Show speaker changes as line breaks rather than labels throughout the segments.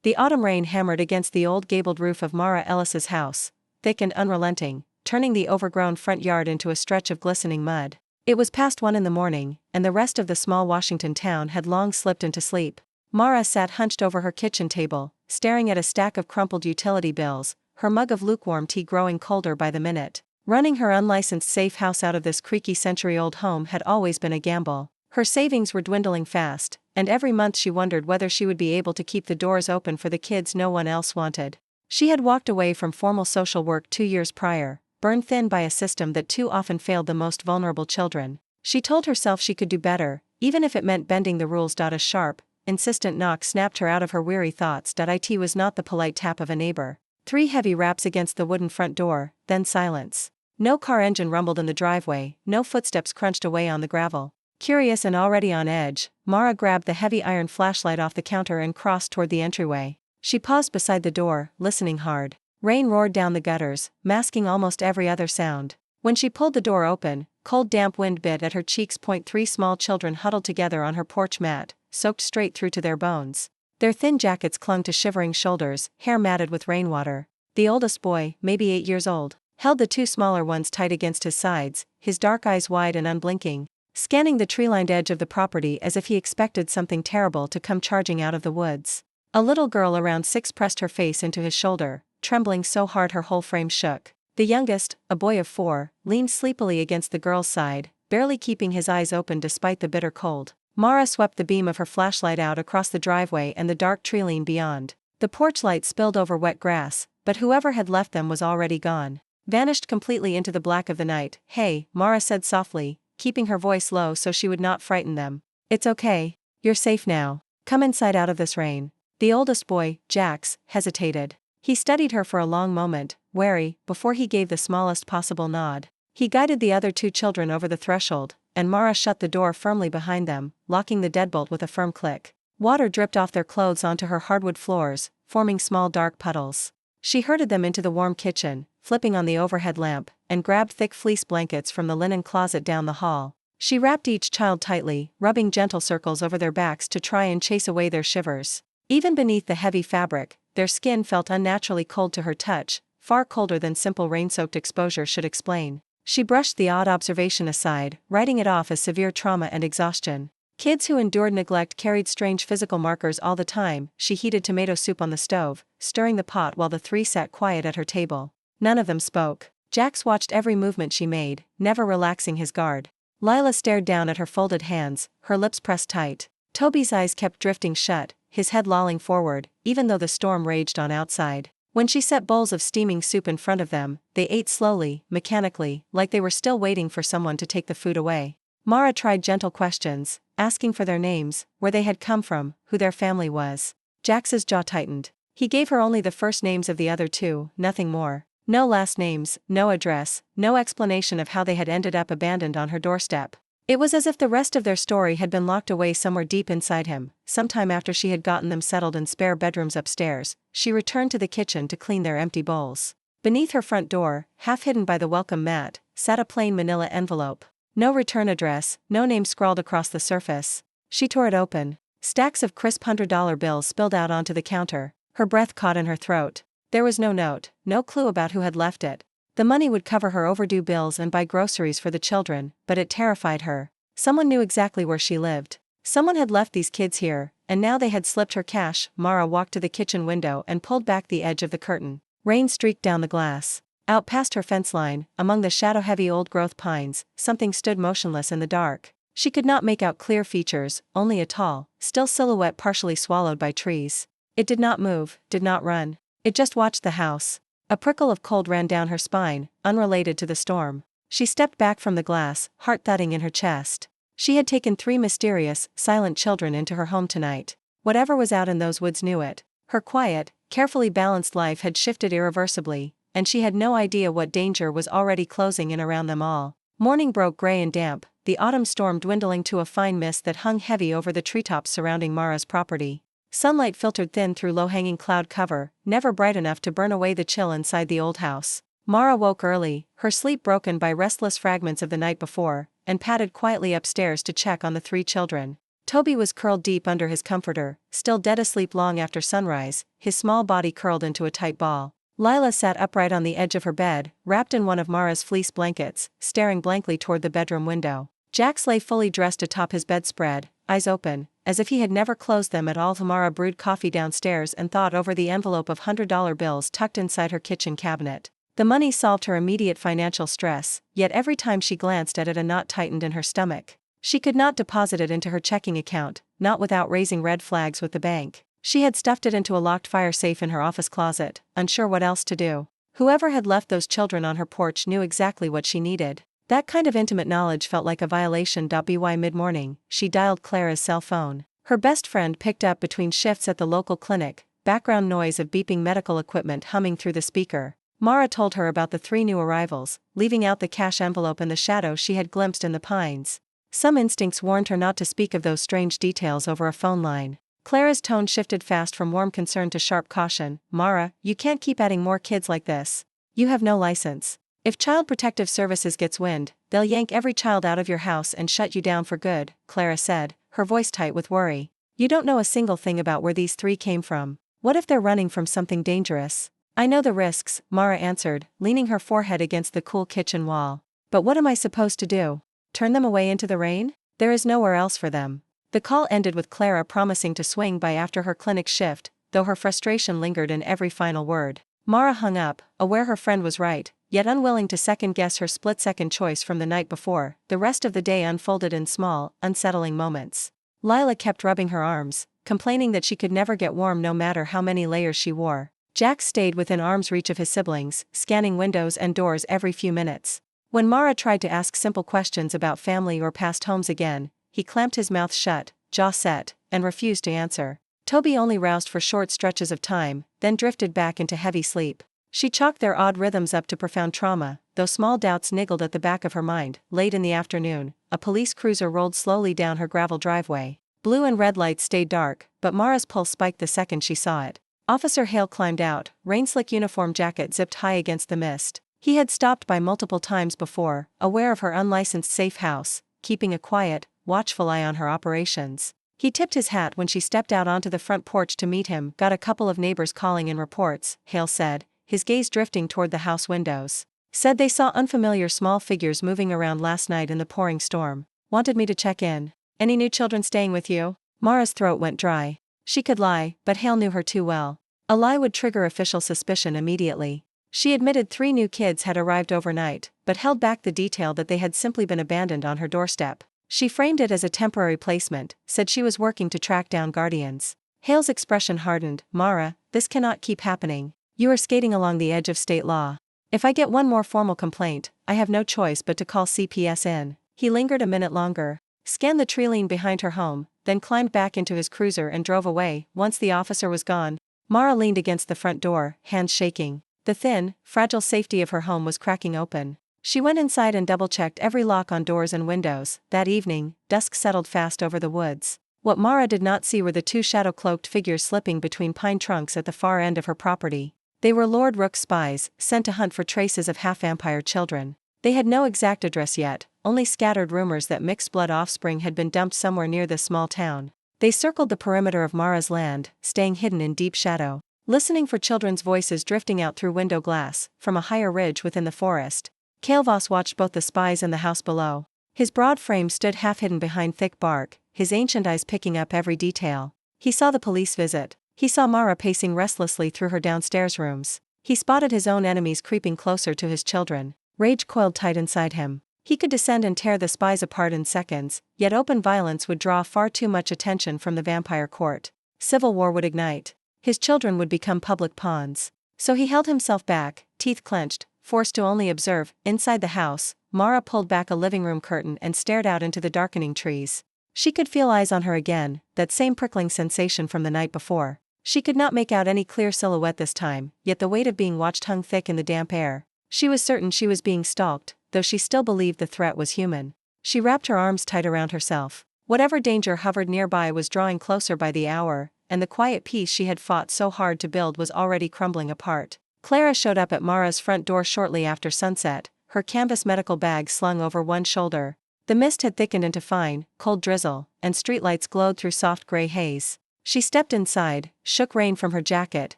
The autumn rain hammered against the old gabled roof of Mara Ellis's house, thick and unrelenting, turning the overgrown front yard into a stretch of glistening mud. It was past 1 in the morning, and the rest of the small Washington town had long slipped into sleep. Mara sat hunched over her kitchen table, staring at a stack of crumpled utility bills, her mug of lukewarm tea growing colder by the minute. Running her unlicensed safe house out of this creaky century-old home had always been a gamble. Her savings were dwindling fast, and every month she wondered whether she would be able to keep the doors open for the kids no one else wanted. She had walked away from formal social work 2 years prior, burned thin by a system that too often failed the most vulnerable children. She told herself she could do better, even if it meant bending the rules. A sharp, insistent knock snapped her out of her weary thoughts. It was not the polite tap of a neighbor. 3 heavy raps against the wooden front door, then silence. No car engine rumbled in the driveway, no footsteps crunched away on the gravel. Curious and already on edge, Mara grabbed the heavy iron flashlight off the counter and crossed toward the entryway. She paused beside the door, listening hard. Rain roared down the gutters, masking almost every other sound. When she pulled the door open, cold damp wind bit at her cheeks. 3 small children huddled together on her porch mat, soaked straight through to their bones. Their thin jackets clung to shivering shoulders, hair matted with rainwater. The oldest boy, maybe 8 years old, held the 2 smaller ones tight against his sides, his dark eyes wide and unblinking, scanning the tree-lined edge of the property as if he expected something terrible to come charging out of the woods. A little girl around 6 pressed her face into his shoulder, trembling so hard her whole frame shook. The youngest, a boy of 4, leaned sleepily against the girl's side, barely keeping his eyes open despite the bitter cold. Mara swept the beam of her flashlight out across the driveway and the dark tree line beyond. The porch light spilled over wet grass, but whoever had left them was already gone. Vanished completely into the black of the night. "Hey," Mara said softly, keeping her voice low so she would not frighten them. "It's okay. You're safe now. Come inside out of this rain." The oldest boy, Jax, hesitated. He studied her for a long moment, wary, before he gave the smallest possible nod. He guided the other 2 children over the threshold, and Mara shut the door firmly behind them, locking the deadbolt with a firm click. Water dripped off their clothes onto her hardwood floors, forming small dark puddles. She herded them into the warm kitchen, flipping on the overhead lamp, and grabbed thick fleece blankets from the linen closet down the hall. She wrapped each child tightly, rubbing gentle circles over their backs to try and chase away their shivers. Even beneath the heavy fabric, their skin felt unnaturally cold to her touch, far colder than simple rain-soaked exposure should explain. She brushed the odd observation aside, writing it off as severe trauma and exhaustion. Kids who endured neglect carried strange physical markers all the time. She heated tomato soup on the stove, stirring the pot while the 3 sat quiet at her table. None of them spoke. Jax watched every movement she made, never relaxing his guard. Lila stared down at her folded hands, her lips pressed tight. Toby's eyes kept drifting shut, his head lolling forward, even though the storm raged on outside. When she set bowls of steaming soup in front of them, they ate slowly, mechanically, like they were still waiting for someone to take the food away. Mara tried gentle questions, asking for their names, where they had come from, who their family was. Jax's jaw tightened. He gave her only the first names of the other 2, nothing more. No last names, no address, no explanation of how they had ended up abandoned on her doorstep. It was as if the rest of their story had been locked away somewhere deep inside him. Sometime after she had gotten them settled in spare bedrooms upstairs, she returned to the kitchen to clean their empty bowls. Beneath her front door, half hidden by the welcome mat, sat a plain manila envelope. No return address, no name scrawled across the surface. She tore it open. Stacks of crisp $100 bills spilled out onto the counter. Her breath caught in her throat. There was no note, no clue about who had left it. The money would cover her overdue bills and buy groceries for the children, but it terrified her. Someone knew exactly where she lived. Someone had left these kids here, and now they had slipped her cash. Mara walked to the kitchen window and pulled back the edge of the curtain. Rain streaked down the glass. Out past her fence line, among the shadow-heavy old-growth pines, something stood motionless in the dark. She could not make out clear features, only a tall, still silhouette partially swallowed by trees. It did not move, did not run. It just watched the house. A prickle of cold ran down her spine, unrelated to the storm. She stepped back from the glass, heart thudding in her chest. She had taken 3 mysterious, silent children into her home tonight. Whatever was out in those woods knew it. Her quiet, carefully balanced life had shifted irreversibly, and she had no idea what danger was already closing in around them all. Morning broke gray and damp, the autumn storm dwindling to a fine mist that hung heavy over the treetops surrounding Mara's property. Sunlight filtered thin through low-hanging cloud cover, never bright enough to burn away the chill inside the old house. Mara woke early, her sleep broken by restless fragments of the night before, and padded quietly upstairs to check on the 3 children. Toby was curled deep under his comforter, still dead asleep long after sunrise, his small body curled into a tight ball. Lila sat upright on the edge of her bed, wrapped in one of Mara's fleece blankets, staring blankly toward the bedroom window. Jax lay fully dressed atop his bedspread, eyes open, as if he had never closed them at all. Mara brewed coffee downstairs and thought over the envelope of $100 bills tucked inside her kitchen cabinet. The money solved her immediate financial stress, yet every time she glanced at it a knot tightened in her stomach. She could not deposit it into her checking account, not without raising red flags with the bank. She had stuffed it into a locked fire safe in her office closet, unsure what else to do. Whoever had left those children on her porch knew exactly what she needed. That kind of intimate knowledge felt like a violation. By mid-morning, she dialed Clara's cell phone. Her best friend picked up between shifts at the local clinic, background noise of beeping medical equipment humming through the speaker. Mara told her about the 3 new arrivals, leaving out the cash envelope and the shadow she had glimpsed in the pines. Some instincts warned her not to speak of those strange details over a phone line. Clara's tone shifted fast from warm concern to sharp caution. Mara, you can't keep adding more kids like this. You have no license. If Child Protective Services gets wind, they'll yank every child out of your house and shut you down for good, Clara said, her voice tight with worry. You don't know a single thing about where these 3 came from. What if they're running from something dangerous? I know the risks, Mara answered, leaning her forehead against the cool kitchen wall. But what am I supposed to do? Turn them away into the rain? There is nowhere else for them. The call ended with Clara promising to swing by after her clinic shift, though her frustration lingered in every final word. Mara hung up, aware her friend was right, yet unwilling to second-guess her split-second choice from the night before. The rest of the day unfolded in small, unsettling moments. Lila kept rubbing her arms, complaining that she could never get warm no matter how many layers she wore. Jax stayed within arm's reach of his siblings, scanning windows and doors every few minutes. When Mara tried to ask simple questions about family or past homes again, he clamped his mouth shut, jaw set, and refused to answer. Toby only roused for short stretches of time, then drifted back into heavy sleep. She chalked their odd rhythms up to profound trauma, though small doubts niggled at the back of her mind. Late in the afternoon, a police cruiser rolled slowly down her gravel driveway. Blue and red lights stayed dark, but Mara's pulse spiked the second she saw it. Officer Hale climbed out, rain-slick uniform jacket zipped high against the mist. He had stopped by multiple times before, aware of her unlicensed safe house, keeping a quiet, watchful eye on her operations. He tipped his hat when she stepped out onto the front porch to meet him. Got a couple of neighbors calling in reports, Hale said, his gaze drifting toward the house windows. Said they saw unfamiliar small figures moving around last night in the pouring storm. Wanted me to check in. Any new children staying with you? Mara's throat went dry. She could lie, but Hale knew her too well. A lie would trigger official suspicion immediately. She admitted 3 new kids had arrived overnight, but held back the detail that they had simply been abandoned on her doorstep. She framed it as a temporary placement, said she was working to track down guardians. Hale's expression hardened. Mara, this cannot keep happening. You are skating along the edge of state law. If I get one more formal complaint, I have no choice but to call CPS in. He lingered a minute longer, scanned the treeline behind her home, then climbed back into his cruiser and drove away. Once the officer was gone, Mara leaned against the front door, hands shaking. The thin, fragile safety of her home was cracking open. She went inside and double-checked every lock on doors and windows. That evening, dusk settled fast over the woods. What Mara did not see were the 2 shadow-cloaked figures slipping between pine trunks at the far end of her property. They were Lord Rook's spies, sent to hunt for traces of half-vampire children. They had no exact address yet, only scattered rumors that mixed-blood offspring had been dumped somewhere near this small town. They circled the perimeter of Mara's land, staying hidden in deep shadow, listening for children's voices drifting out through window glass, from a higher ridge within the forest. Kael'vas watched both the spies and the house below. His broad frame stood half-hidden behind thick bark, his ancient eyes picking up every detail. He saw the police visit. He saw Mara pacing restlessly through her downstairs rooms. He spotted his own enemies creeping closer to his children. Rage coiled tight inside him. He could descend and tear the spies apart in seconds, yet open violence would draw far too much attention from the vampire court. Civil war would ignite. His children would become public pawns. So he held himself back, teeth clenched, forced to only observe. Inside the house, Mara pulled back a living room curtain and stared out into the darkening trees. She could feel eyes on her again, that same prickling sensation from the night before. She could not make out any clear silhouette this time, yet the weight of being watched hung thick in the damp air. She was certain she was being stalked, though she still believed the threat was human. She wrapped her arms tight around herself. Whatever danger hovered nearby was drawing closer by the hour, and the quiet peace she had fought so hard to build was already crumbling apart. Clara showed up at Mara's front door shortly after sunset, her canvas medical bag slung over one shoulder. The mist had thickened into fine, cold drizzle, and streetlights glowed through soft gray haze. She stepped inside, shook rain from her jacket,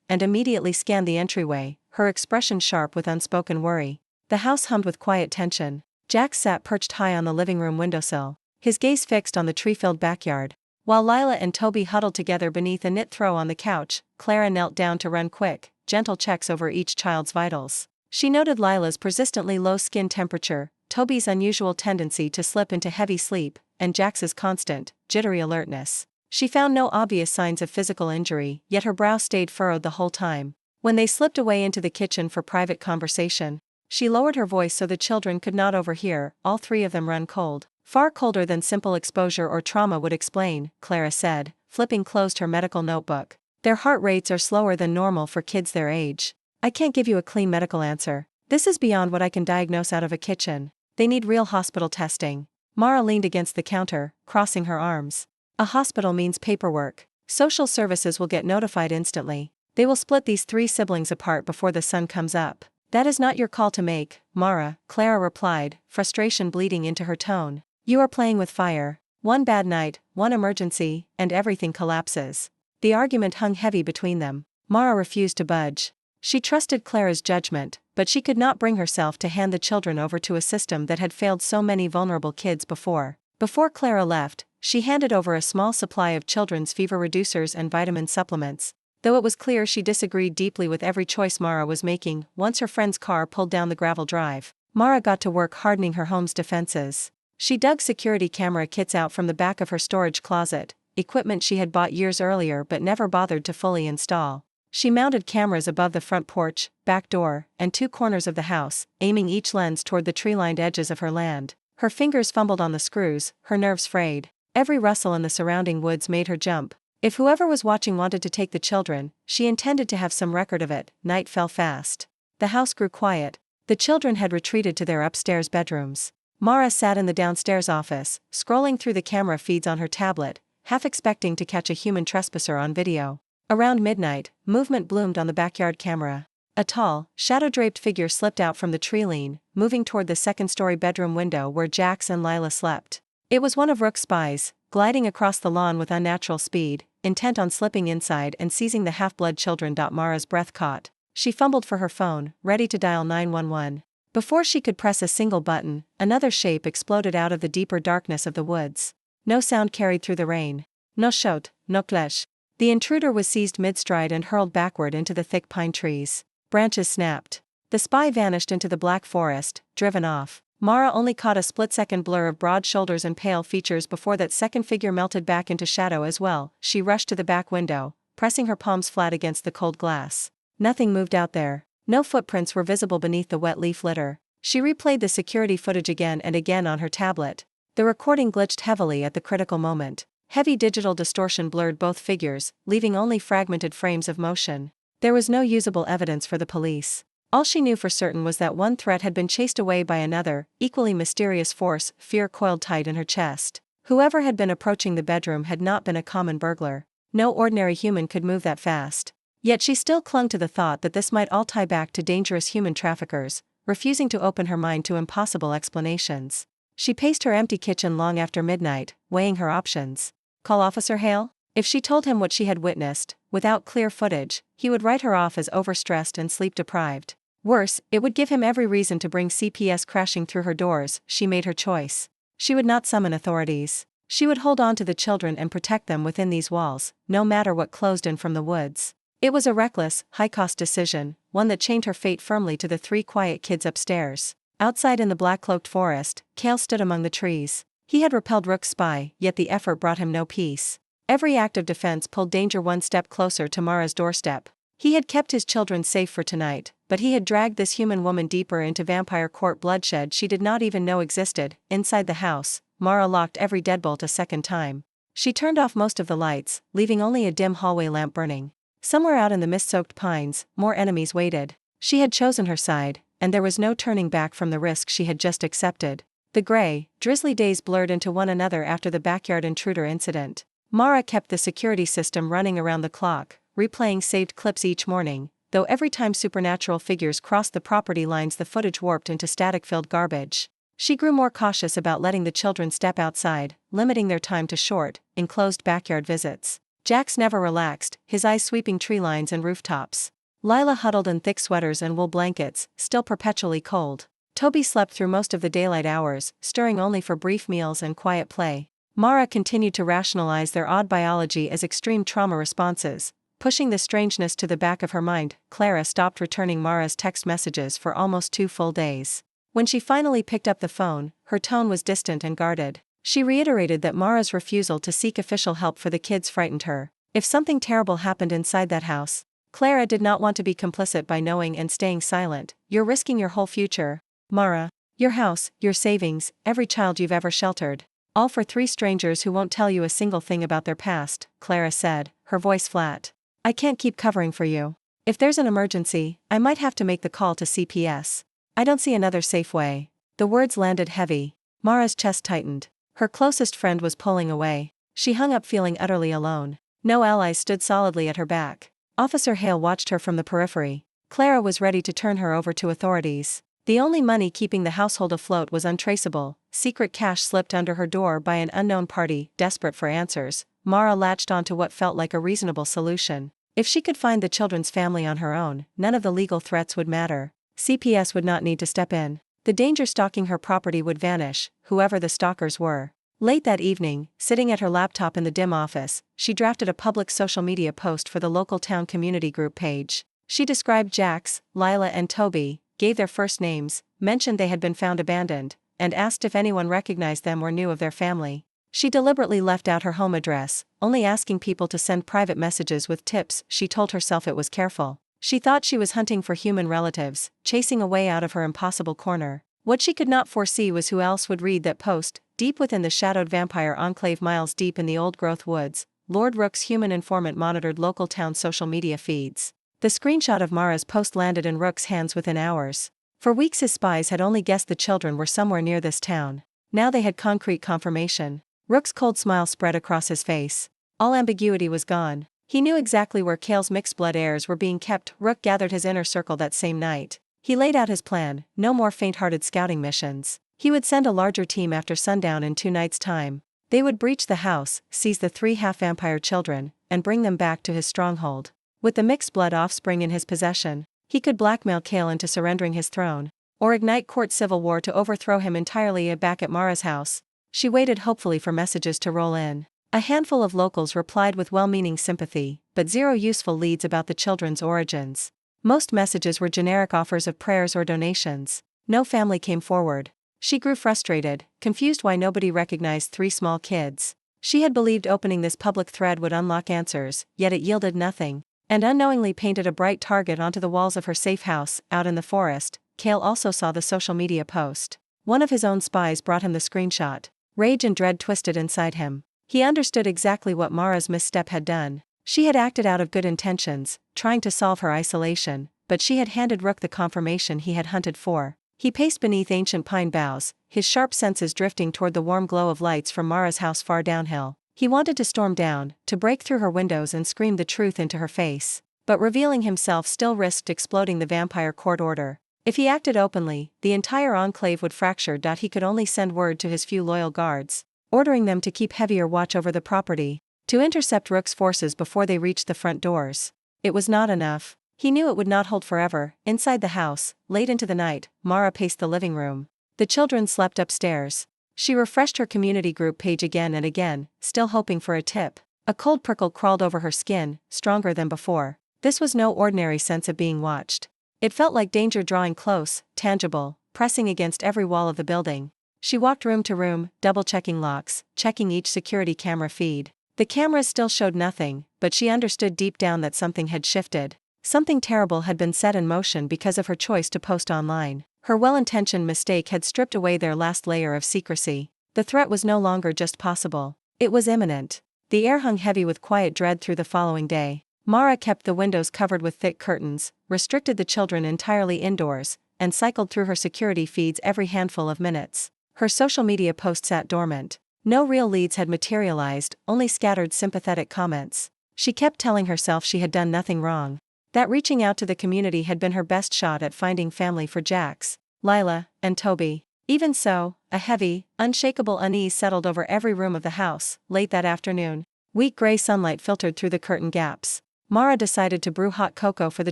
and immediately scanned the entryway, her expression sharp with unspoken worry. The house hummed with quiet tension. Jax sat perched high on the living room windowsill, his gaze fixed on the tree-filled backyard. While Lila and Toby huddled together beneath a knit throw on the couch, Clara knelt down to run quick, gentle checks over each child's vitals. She noted Lila's persistently low skin temperature, Toby's unusual tendency to slip into heavy sleep, and Jax's constant, jittery alertness. She found no obvious signs of physical injury, yet her brow stayed furrowed the whole time. When they slipped away into the kitchen for private conversation, she lowered her voice so the children could not overhear. All three of them run cold. Far colder than simple exposure or trauma would explain, Clara said, flipping closed her medical notebook. Their heart rates are slower than normal for kids their age. I can't give you a clean medical answer. This is beyond what I can diagnose out of a kitchen. They need real hospital testing. Mara leaned against the counter, crossing her arms. A hospital means paperwork. Social services will get notified instantly. They will split these three siblings apart before the sun comes up. That is not your call to make, Mara, Clara replied, frustration bleeding into her tone. You are playing with fire. One bad night, one emergency, and everything collapses. The argument hung heavy between them. Mara refused to budge. She trusted Clara's judgment, but she could not bring herself to hand the children over to a system that had failed so many vulnerable kids before. Before Clara left, she handed over a small supply of children's fever reducers and vitamin supplements. Though it was clear she disagreed deeply with every choice Mara was making, once her friend's car pulled down the gravel drive, Mara got to work hardening her home's defenses. She dug security camera kits out from the back of her storage closet, equipment she had bought years earlier but never bothered to fully install. She mounted cameras above the front porch, back door, and two corners of the house, aiming each lens toward the tree-lined edges of her land. Her fingers fumbled on the screws, her nerves frayed. Every rustle in the surrounding woods made her jump. If whoever was watching wanted to take the children, she intended to have some record of it. Night fell fast. The house grew quiet. The children had retreated to their upstairs bedrooms. Mara sat in the downstairs office, scrolling through the camera feeds on her tablet, half expecting to catch a human trespasser on video. Around midnight, movement bloomed on the backyard camera. A tall, shadow-draped figure slipped out from the tree-line, moving toward the second-story bedroom window where Jax and Lila slept. It was one of Rook's spies, gliding across the lawn with unnatural speed, intent on slipping inside and seizing the half-blood children. Mara's breath caught. She fumbled for her phone, ready to dial 911. Before she could press a single button, another shape exploded out of the deeper darkness of the woods. No sound carried through the rain. No shout, no clash. The intruder was seized mid-stride and hurled backward into the thick pine trees. Branches snapped. The spy vanished into the black forest, driven off. Mara only caught a split-second blur of broad shoulders and pale features before that second figure melted back into shadow as well. She rushed to the back window, pressing her palms flat against the cold glass. Nothing moved out there. No footprints were visible beneath the wet leaf litter. She replayed the security footage again and again on her tablet. The recording glitched heavily at the critical moment. Heavy digital distortion blurred both figures, leaving only fragmented frames of motion. There was no usable evidence for the police. All she knew for certain was that one threat had been chased away by another, equally mysterious force. Fear coiled tight in her chest. Whoever had been approaching the bedroom had not been a common burglar. No ordinary human could move that fast. Yet she still clung to the thought that this might all tie back to dangerous human traffickers, refusing to open her mind to impossible explanations. She paced her empty kitchen long after midnight, weighing her options. Call Officer Hale? If she told him what she had witnessed, without clear footage, he would write her off as overstressed and sleep-deprived. Worse, it would give him every reason to bring CPS crashing through her doors. She made her choice. She would not summon authorities. She would hold on to the children and protect them within these walls, no matter what closed in from the woods. It was a reckless, high-cost decision, one that chained her fate firmly to the three quiet kids upstairs. Outside in the black-cloaked forest, Cale stood among the trees. He had repelled Rook's spy, yet the effort brought him no peace. Every act of defense pulled danger one step closer to Mara's doorstep. He had kept his children safe for tonight, but he had dragged this human woman deeper into vampire court bloodshed she did not even know existed. Inside the house, Mara locked every deadbolt a second time. She turned off most of the lights, leaving only a dim hallway lamp burning. Somewhere out in the mist-soaked pines, more enemies waited. She had chosen her side, and there was no turning back from the risk she had just accepted. The gray, drizzly days blurred into one another after the backyard intruder incident. Mara kept the security system running around the clock, replaying saved clips each morning, though every time supernatural figures crossed the property lines the footage warped into static-filled garbage. She grew more cautious about letting the children step outside, limiting their time to short, enclosed backyard visits. Jax never relaxed, his eyes sweeping tree lines and rooftops. Lila huddled in thick sweaters and wool blankets, still perpetually cold. Toby slept through most of the daylight hours, stirring only for brief meals and quiet play. Mara continued to rationalize their odd biology as extreme trauma responses. Pushing the strangeness to the back of her mind, Clara stopped returning Mara's text messages for almost 2 full days. When she finally picked up the phone, her tone was distant and guarded. She reiterated that Mara's refusal to seek official help for the kids frightened her. If something terrible happened inside that house, Clara did not want to be complicit by knowing and staying silent. You're risking your whole future, Mara. Your house, your savings, every child you've ever sheltered. All for 3 strangers who won't tell you a single thing about their past, Clara said, her voice flat. I can't keep covering for you. If there's an emergency, I might have to make the call to CPS. I don't see another safe way. The words landed heavy. Mara's chest tightened. Her closest friend was pulling away. She hung up feeling utterly alone. No allies stood solidly at her back. Officer Hale watched her from the periphery. Clara was ready to turn her over to authorities. The only money keeping the household afloat was untraceable. Secret cash slipped under her door by an unknown party. Desperate for answers, Mara latched onto what felt like a reasonable solution. If she could find the children's family on her own, none of the legal threats would matter. CPS would not need to step in. The danger stalking her property would vanish, whoever the stalkers were. Late that evening, sitting at her laptop in the dim office, she drafted a public social media post for the local town community group page. She described Jax, Lila and Toby, gave their first names, mentioned they had been found abandoned, and asked if anyone recognized them or knew of their family. She deliberately left out her home address, only asking people to send private messages with tips. She told herself it was careful. She thought she was hunting for human relatives, chasing a way out of her impossible corner. What she could not foresee was who else would read that post. Deep within the shadowed vampire enclave miles deep in the old-growth woods, Lord Rook's human informant monitored local town social media feeds. The screenshot of Mara's post landed in Rook's hands within hours. For weeks his spies had only guessed the children were somewhere near this town. Now they had concrete confirmation. Rook's cold smile spread across his face. All ambiguity was gone. He knew exactly where Cale's mixed-blood heirs were being kept. Rook gathered his inner circle that same night. He laid out his plan: no more faint-hearted scouting missions. He would send a larger team after sundown in 2 nights' time. They would breach the house, seize the 3 half-vampire children, and bring them back to his stronghold. With the mixed-blood offspring in his possession, he could blackmail Cale into surrendering his throne, or ignite court civil war to overthrow him entirely. Back at Mara's house, she waited hopefully for messages to roll in. A handful of locals replied with well-meaning sympathy, but 0 useful leads about the children's origins. Most messages were generic offers of prayers or donations. No family came forward. She grew frustrated, confused why nobody recognized 3 small kids. She had believed opening this public thread would unlock answers, yet it yielded nothing, and unknowingly painted a bright target onto the walls of her safe house, out in the forest. Cale also saw the social media post. One of his own spies brought him the screenshot. Rage and dread twisted inside him. He understood exactly what Mara's misstep had done. She had acted out of good intentions, trying to solve her isolation, but she had handed Rook the confirmation he had hunted for. He paced beneath ancient pine boughs, his sharp senses drifting toward the warm glow of lights from Mara's house far downhill. He wanted to storm down, to break through her windows and scream the truth into her face. But revealing himself still risked exploding the vampire court order. If he acted openly, the entire enclave would fracture. He could only send word to his few loyal guards, ordering them to keep heavier watch over the property, to intercept Rook's forces before they reached the front doors. It was not enough. He knew it would not hold forever. Inside the house, late into the night, Mara paced the living room. The children slept upstairs. She refreshed her community group page again and again, still hoping for a tip. A cold prickle crawled over her skin, stronger than before. This was no ordinary sense of being watched. It felt like danger drawing close, tangible, pressing against every wall of the building. She walked room to room, double-checking locks, checking each security camera feed. The cameras still showed nothing, but she understood deep down that something had shifted. Something terrible had been set in motion because of her choice to post online. Her well-intentioned mistake had stripped away their last layer of secrecy. The threat was no longer just possible. It was imminent. The air hung heavy with quiet dread through the following day. Mara kept the windows covered with thick curtains, restricted the children entirely indoors, and cycled through her security feeds every handful of minutes. Her social media post sat dormant. No real leads had materialized, only scattered sympathetic comments. She kept telling herself she had done nothing wrong, that reaching out to the community had been her best shot at finding family for Jax, Lila, and Toby. Even so, a heavy, unshakable unease settled over every room of the house. Late that afternoon, weak gray sunlight filtered through the curtain gaps. Mara decided to brew hot cocoa for the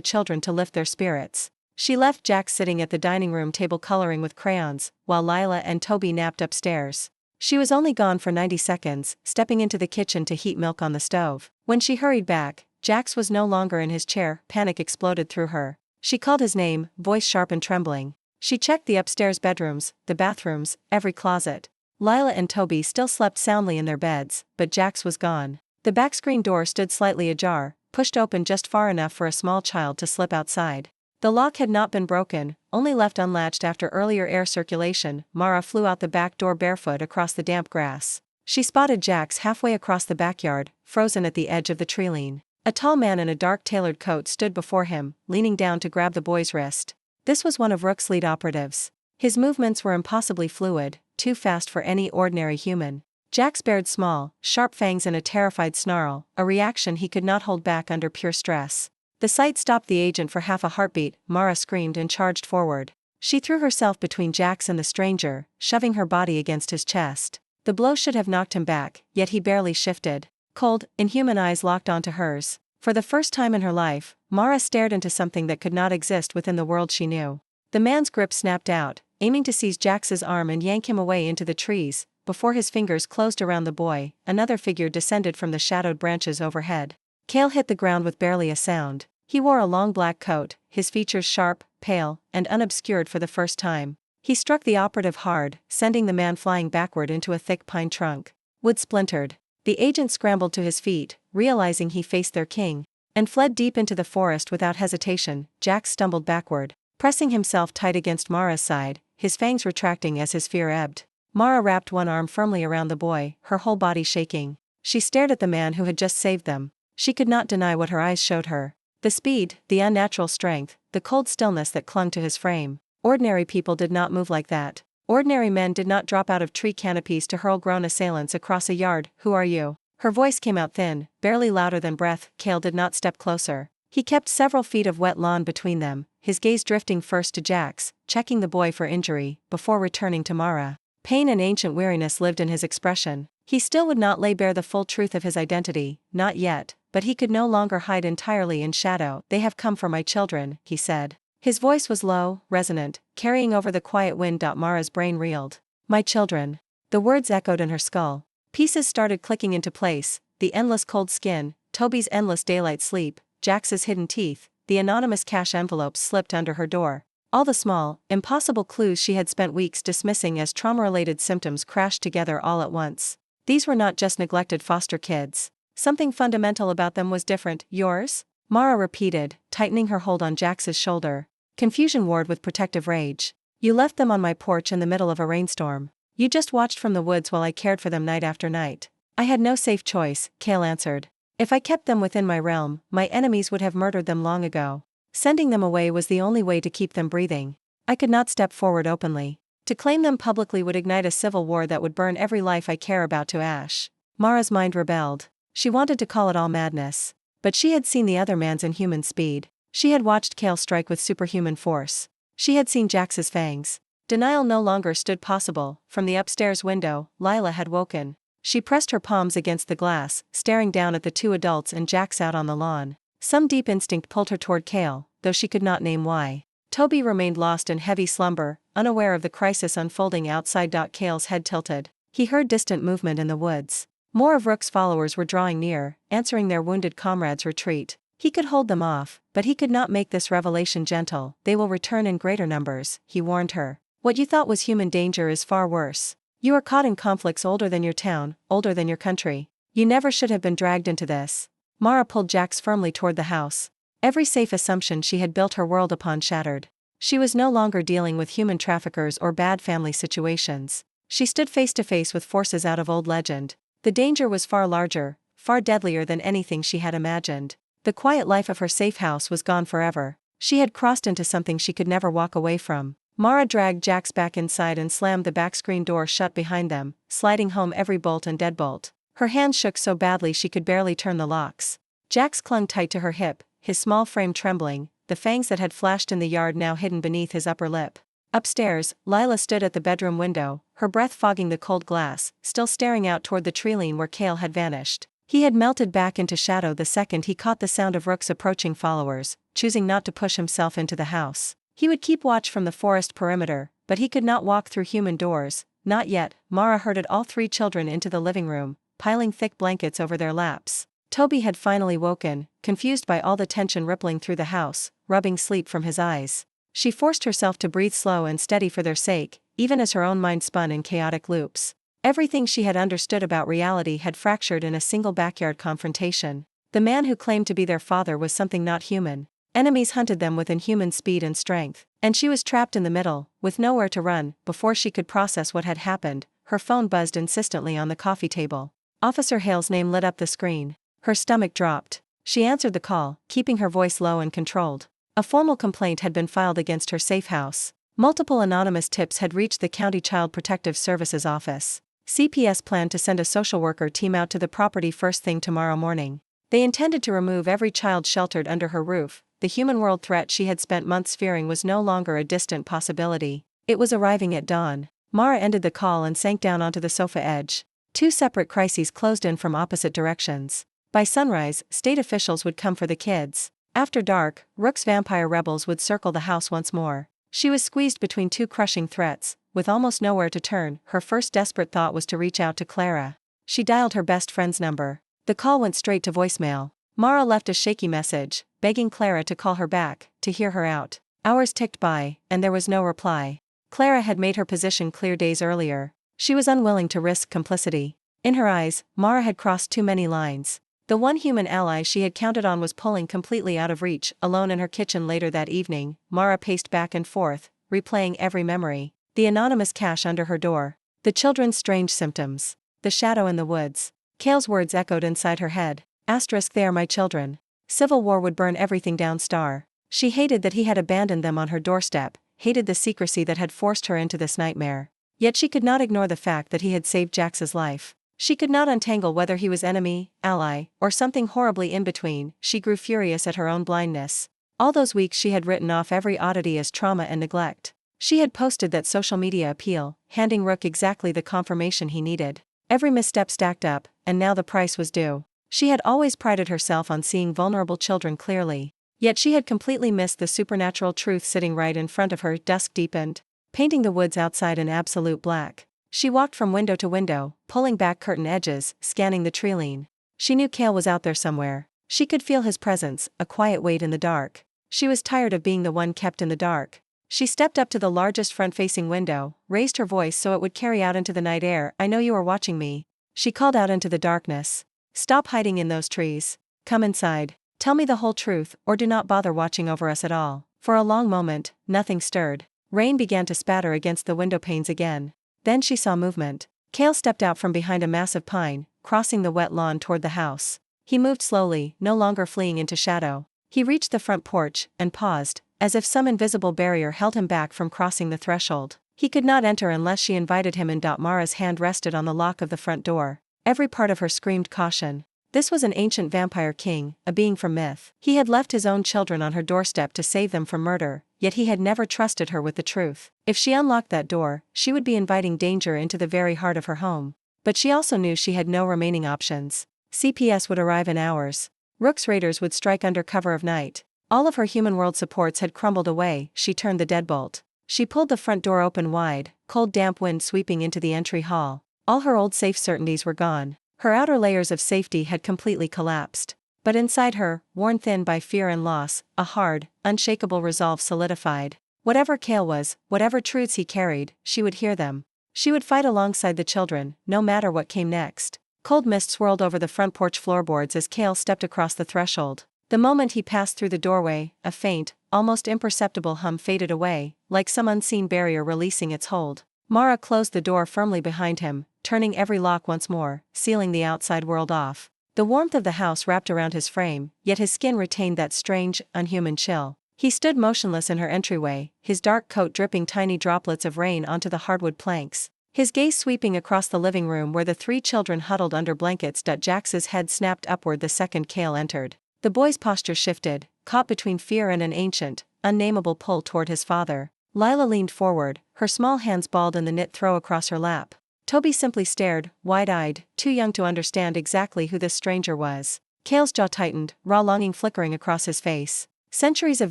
children to lift their spirits. She left Jack sitting at the dining room table coloring with crayons, while Lila and Toby napped upstairs. She was only gone for 90 seconds, stepping into the kitchen to heat milk on the stove. When she hurried back, Jax was no longer in his chair. Panic exploded through her. She called his name, voice sharp and trembling. She checked the upstairs bedrooms, the bathrooms, every closet. Lila and Toby still slept soundly in their beds, but Jax was gone. The back screen door stood slightly ajar, pushed open just far enough for a small child to slip outside. The lock had not been broken, only left unlatched after earlier air circulation. Mara flew out the back door barefoot across the damp grass. She spotted Jax halfway across the backyard, frozen at the edge of the treeline. A tall man in a dark tailored coat stood before him, leaning down to grab the boy's wrist. This was one of Rook's lead operatives. His movements were impossibly fluid, too fast for any ordinary human. Jax bared small, sharp fangs in a terrified snarl, a reaction he could not hold back under pure stress. The sight stopped the agent for half a heartbeat. Mara screamed and charged forward. She threw herself between Jax and the stranger, shoving her body against his chest. The blow should have knocked him back, yet he barely shifted. Cold, inhuman eyes locked onto hers. For the first time in her life, Mara stared into something that could not exist within the world she knew. The man's grip snapped out, aiming to seize Jax's arm and yank him away into the trees. Before his fingers closed around the boy, another figure descended from the shadowed branches overhead. Cale hit the ground with barely a sound. He wore a long black coat, his features sharp, pale, and unobscured for the first time. He struck the operative hard, sending the man flying backward into a thick pine trunk. Wood splintered. The agent scrambled to his feet, realizing he faced their king, and fled deep into the forest without hesitation. Jax stumbled backward, pressing himself tight against Mara's side, his fangs retracting as his fear ebbed. Mara wrapped one arm firmly around the boy, her whole body shaking. She stared at the man who had just saved them. She could not deny what her eyes showed her. The speed, the unnatural strength, the cold stillness that clung to his frame. Ordinary people did not move like that. Ordinary men did not drop out of tree canopies to hurl grown assailants across a yard. Who are you? Her voice came out thin, barely louder than breath. Cale did not step closer. He kept several feet of wet lawn between them, his gaze drifting first to Jax, checking the boy for injury, before returning to Mara. Pain and ancient weariness lived in his expression. He still would not lay bare the full truth of his identity, not yet, but he could no longer hide entirely in shadow. They have come for my children, he said. His voice was low, resonant, carrying over the quiet wind. Mara's brain reeled. My children. The words echoed in her skull. Pieces started clicking into place, the endless cold skin, Toby's endless daylight sleep, Jax's hidden teeth, the anonymous cash envelopes slipped under her door. All the small, impossible clues she had spent weeks dismissing as trauma-related symptoms crashed together all at once. These were not just neglected foster kids. Something fundamental about them was different. Yours? Mara repeated, tightening her hold on Jax's shoulder. Confusion warred with protective rage. You left them on my porch in the middle of a rainstorm. You just watched from the woods while I cared for them night after night. I had no safe choice, Cale answered. If I kept them within my realm, my enemies would have murdered them long ago. Sending them away was the only way to keep them breathing. I could not step forward openly. To claim them publicly would ignite a civil war that would burn every life I care about to ash. Mara's mind rebelled. She wanted to call it all madness. But she had seen the other man's inhuman speed. She had watched Cale strike with superhuman force. She had seen Jax's fangs. Denial no longer stood possible. From the upstairs window, Lila had woken. She pressed her palms against the glass, staring down at the two adults and Jax out on the lawn. Some deep instinct pulled her toward Cale, though she could not name why. Toby remained lost in heavy slumber, unaware of the crisis unfolding outside. Cale's head tilted. He heard distant movement in the woods. More of Rook's followers were drawing near, answering their wounded comrades' retreat. He could hold them off, but he could not make this revelation gentle. They will return in greater numbers, he warned her. What you thought was human danger is far worse. You are caught in conflicts older than your town, older than your country. You never should have been dragged into this. Mara pulled Jax firmly toward the house. Every safe assumption she had built her world upon shattered. She was no longer dealing with human traffickers or bad family situations. She stood face to face with forces out of old legend. The danger was far larger, far deadlier than anything she had imagined. The quiet life of her safe house was gone forever. She had crossed into something she could never walk away from. Mara dragged Jax back inside and slammed the back screen door shut behind them, sliding home every bolt and deadbolt. Her hands shook so badly she could barely turn the locks. Jax clung tight to her hip, his small frame trembling, the fangs that had flashed in the yard now hidden beneath his upper lip. Upstairs, Lila stood at the bedroom window, her breath fogging the cold glass, still staring out toward the treeline where Cale had vanished. He had melted back into shadow the second he caught the sound of Rook's approaching followers, choosing not to push himself into the house. He would keep watch from the forest perimeter, but he could not walk through human doors, not yet. Mara herded all three children into the living room, piling thick blankets over their laps. Toby had finally woken, confused by all the tension rippling through the house, rubbing sleep from his eyes. She forced herself to breathe slow and steady for their sake, even as her own mind spun in chaotic loops. Everything she had understood about reality had fractured in a single backyard confrontation. The man who claimed to be their father was something not human. Enemies hunted them with inhuman speed and strength, and she was trapped in the middle, with nowhere to run. Before she could process what had happened, her phone buzzed insistently on the coffee table. Officer Hale's name lit up the screen. Her stomach dropped. She answered the call, keeping her voice low and controlled. A formal complaint had been filed against her safe house. Multiple anonymous tips had reached the County Child Protective Services office. CPS planned to send a social worker team out to the property first thing tomorrow morning. They intended to remove every child sheltered under her roof. The human world threat she had spent months fearing was no longer a distant possibility. It was arriving at dawn. Mara ended the call and sank down onto the sofa edge. Two separate crises closed in from opposite directions. By sunrise, state officials would come for the kids. After dark, Rook's vampire rebels would circle the house once more. She was squeezed between two crushing threats. With almost nowhere to turn, her first desperate thought was to reach out to Clara. She dialed her best friend's number. The call went straight to voicemail. Mara left a shaky message, begging Clara to call her back, to hear her out. Hours ticked by, and there was no reply. Clara had made her position clear days earlier. She was unwilling to risk complicity. In her eyes, Mara had crossed too many lines. The one human ally she had counted on was pulling completely out of reach. Alone in her kitchen later that evening, Mara paced back and forth, replaying every memory. The anonymous cache under her door. The children's strange symptoms. The shadow in the woods. Cale's words echoed inside her head. Asterisk, they are my children. Civil war would burn everything down. Star. She hated that he had abandoned them on her doorstep, hated the secrecy that had forced her into this nightmare. Yet she could not ignore the fact that he had saved Jax's life. She could not untangle whether he was enemy, ally, or something horribly in between. She grew furious at her own blindness. All those weeks she had written off every oddity as trauma and neglect. She had posted that social media appeal, handing Rook exactly the confirmation he needed. Every misstep stacked up, and now the price was due. She had always prided herself on seeing vulnerable children clearly. Yet she had completely missed the supernatural truth sitting right in front of her. Dusk deepened, painting the woods outside in absolute black. She walked from window to window, pulling back curtain edges, scanning the treeline. She knew Cale was out there somewhere. She could feel his presence, a quiet weight in the dark. She was tired of being the one kept in the dark. She stepped up to the largest front-facing window, raised her voice so it would carry out into the night air. I know you are watching me. She called out into the darkness. Stop hiding in those trees. Come inside. Tell me the whole truth, or do not bother watching over us at all. For a long moment, nothing stirred. Rain began to spatter against the window panes again. Then she saw movement. Cale stepped out from behind a massive pine, crossing the wet lawn toward the house. He moved slowly, no longer fleeing into shadow. He reached the front porch, and paused, as if some invisible barrier held him back from crossing the threshold. He could not enter unless she invited him in. Mara's hand rested on the lock of the front door. Every part of her screamed caution. This was an ancient vampire king, a being from myth. He had left his own children on her doorstep to save them from murder, yet he had never trusted her with the truth. If she unlocked that door, she would be inviting danger into the very heart of her home. But she also knew she had no remaining options. CPS would arrive in hours. Rook's raiders would strike under cover of night. All of her human world supports had crumbled away. She turned the deadbolt. She pulled the front door open wide, cold damp wind sweeping into the entry hall. All her old safe certainties were gone. Her outer layers of safety had completely collapsed. But inside her, worn thin by fear and loss, a hard, unshakable resolve solidified. Whatever Cale was, whatever truths he carried, she would hear them. She would fight alongside the children, no matter what came next. Cold mist swirled over the front porch floorboards as Cale stepped across the threshold. The moment he passed through the doorway, a faint, almost imperceptible hum faded away, like some unseen barrier releasing its hold. Mara closed the door firmly behind him, turning every lock once more, sealing the outside world off. The warmth of the house wrapped around his frame, yet his skin retained that strange, unhuman chill. He stood motionless in her entryway, his dark coat dripping tiny droplets of rain onto the hardwood planks. His gaze sweeping across the living room where the three children huddled under blankets. Jax's head snapped upward the second Cale entered. The boy's posture shifted, caught between fear and an ancient, unnameable pull toward his father. Lila leaned forward, her small hands balled in the knit throw across her lap. Toby simply stared, wide-eyed, too young to understand exactly who this stranger was. Cale's jaw tightened, raw longing flickering across his face. Centuries of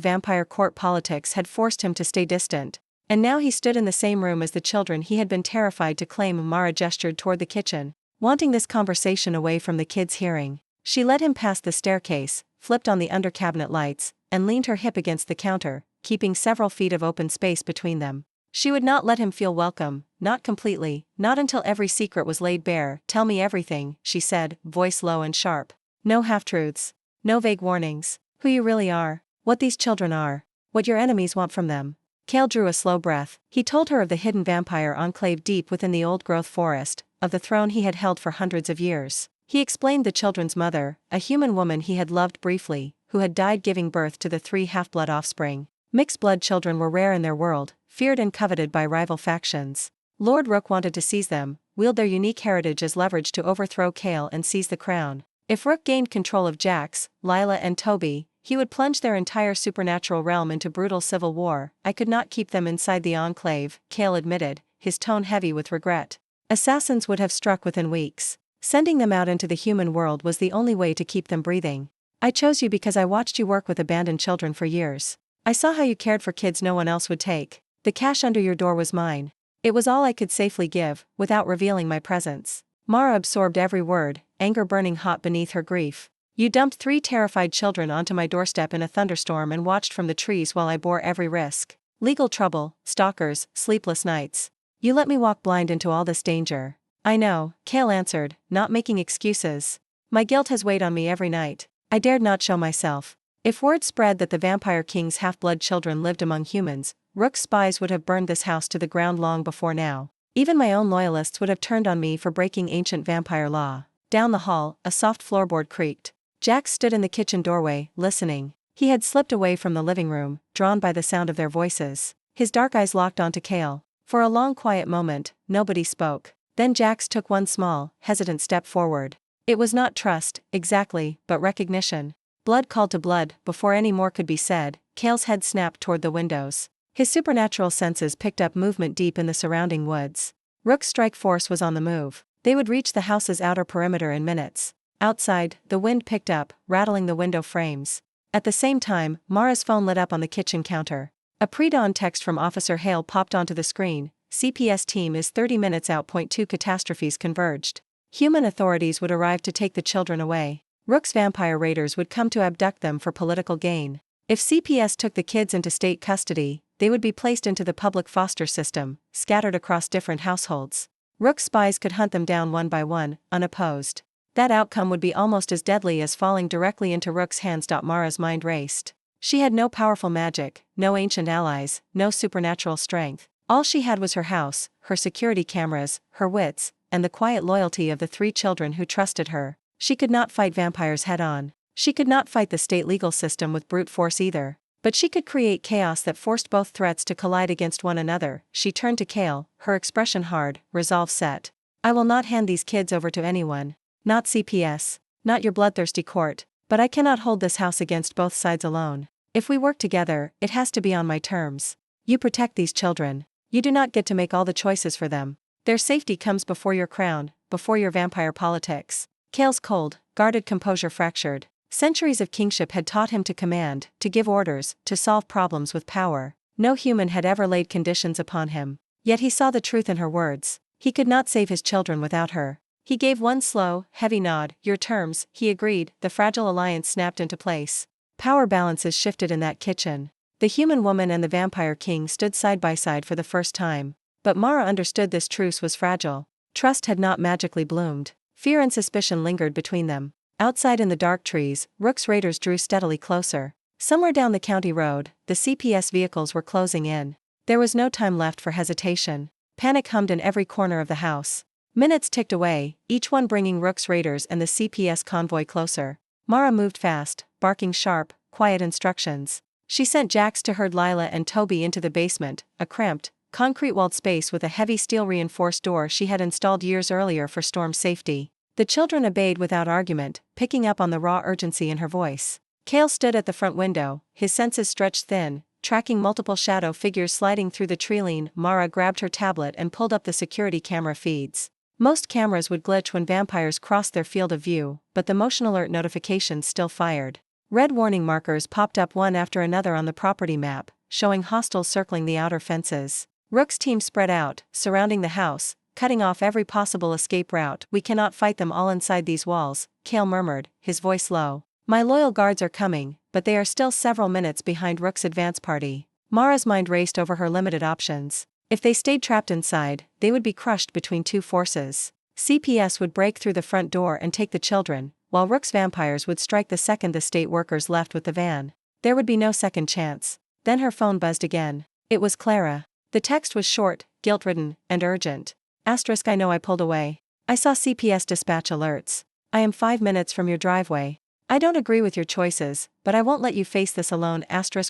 vampire court politics had forced him to stay distant. And now he stood in the same room as the children he had been terrified to claim. Mara gestured toward the kitchen, wanting this conversation away from the kids' hearing. She led him past the staircase, flipped on the under-cabinet lights, and leaned her hip against the counter, keeping several feet of open space between them. She would not let him feel welcome, not completely, not until every secret was laid bare. "Tell me everything," she said, voice low and sharp. "No half-truths. No vague warnings. Who you really are. What these children are. What your enemies want from them." Cale drew a slow breath. He told her of the hidden vampire enclave deep within the old-growth forest, of the throne he had held for hundreds of years. He explained the children's mother, a human woman he had loved briefly, who had died giving birth to the 3 half-blood offspring. Mixed-blood children were rare in their world, feared and coveted by rival factions. Lord Rook wanted to seize them, wield their unique heritage as leverage to overthrow Cale and seize the crown. If Rook gained control of Jax, Lila and Toby, he would plunge their entire supernatural realm into brutal civil war. "I could not keep them inside the enclave," Cale admitted, his tone heavy with regret. "Assassins would have struck within weeks. Sending them out into the human world was the only way to keep them breathing. I chose you because I watched you work with abandoned children for years. I saw how you cared for kids no one else would take. The cash under your door was mine. It was all I could safely give, without revealing my presence." Mara absorbed every word, anger burning hot beneath her grief. "You dumped 3 terrified children onto my doorstep in a thunderstorm and watched from the trees while I bore every risk. Legal trouble, stalkers, sleepless nights. You let me walk blind into all this danger." "I know," Cale answered, not making excuses. "My guilt has weighed on me every night. I dared not show myself. If word spread that the Vampire King's half-blood children lived among humans, Rook's spies would have burned this house to the ground long before now. Even my own loyalists would have turned on me for breaking ancient vampire law." Down the hall, a soft floorboard creaked. Jax stood in the kitchen doorway, listening. He had slipped away from the living room, drawn by the sound of their voices. His dark eyes locked onto Cale. For a long quiet moment, nobody spoke. Then Jax took one small, hesitant step forward. It was not trust, exactly, but recognition. Blood called to blood. Before any more could be said, Cale's head snapped toward the windows. His supernatural senses picked up movement deep in the surrounding woods. Rook's strike force was on the move. They would reach the house's outer perimeter in minutes. Outside, the wind picked up, rattling the window frames. At the same time, Mara's phone lit up on the kitchen counter. A pre-dawn text from Officer Hale popped onto the screen. "CPS team is 30 minutes out. 2 catastrophes converged. Human authorities would arrive to take the children away. Rook's vampire raiders would come to abduct them for political gain. If CPS took the kids into state custody, they would be placed into the public foster system, scattered across different households. Rook's spies could hunt them down one by one, unopposed. That outcome would be almost as deadly as falling directly into Rook's hands." Mara's mind raced. She had no powerful magic, no ancient allies, no supernatural strength. All she had was her house, her security cameras, her wits, and the quiet loyalty of the 3 children who trusted her. She could not fight vampires head-on. She could not fight the state legal system with brute force either. But she could create chaos that forced both threats to collide against one another. She turned to Cale, her expression hard, resolve set. "I will not hand these kids over to anyone. Not CPS. Not your bloodthirsty court. But I cannot hold this house against both sides alone. If we work together, it has to be on my terms. You protect these children. You do not get to make all the choices for them. Their safety comes before your crown, before your vampire politics." Cale's cold, guarded composure fractured. Centuries of kingship had taught him to command, to give orders, to solve problems with power. No human had ever laid conditions upon him. Yet he saw the truth in her words. He could not save his children without her. He gave one slow, heavy nod. "Your terms," he agreed. The fragile alliance snapped into place. Power balances shifted in that kitchen. The human woman and the vampire king stood side by side for the first time. But Mara understood this truce was fragile. Trust had not magically bloomed. Fear and suspicion lingered between them. Outside in the dark trees, Rook's raiders drew steadily closer. Somewhere down the county road, the CPS vehicles were closing in. There was no time left for hesitation. Panic hummed in every corner of the house. Minutes ticked away, each one bringing Rook's raiders and the CPS convoy closer. Mara moved fast, barking sharp, quiet instructions. She sent Jax to herd Lila and Toby into the basement, a cramped, concrete-walled space with a heavy steel-reinforced door she had installed years earlier for storm safety. The children obeyed without argument, picking up on the raw urgency in her voice. Cale stood at the front window, his senses stretched thin, tracking multiple shadow figures sliding through the treeline. Mara grabbed her tablet and pulled up the security camera feeds. Most cameras would glitch when vampires crossed their field of view, but the motion alert notifications still fired. Red warning markers popped up one after another on the property map, showing hostiles circling the outer fences. Rook's team spread out, surrounding the house, cutting off every possible escape route. "We cannot fight them all inside these walls," Kale murmured, his voice low. "My loyal guards are coming, but they are still several minutes behind Rook's advance party." Mara's mind raced over her limited options. If they stayed trapped inside, they would be crushed between two forces. CPS would break through the front door and take the children, while Rook's vampires would strike the second the state workers left with the van. There would be no second chance. Then her phone buzzed again. It was Clara. The text was short, guilt-ridden, and urgent. "I know I pulled away. I saw CPS dispatch alerts. I am 5 minutes from your driveway. I don't agree with your choices, but I won't let you face this alone."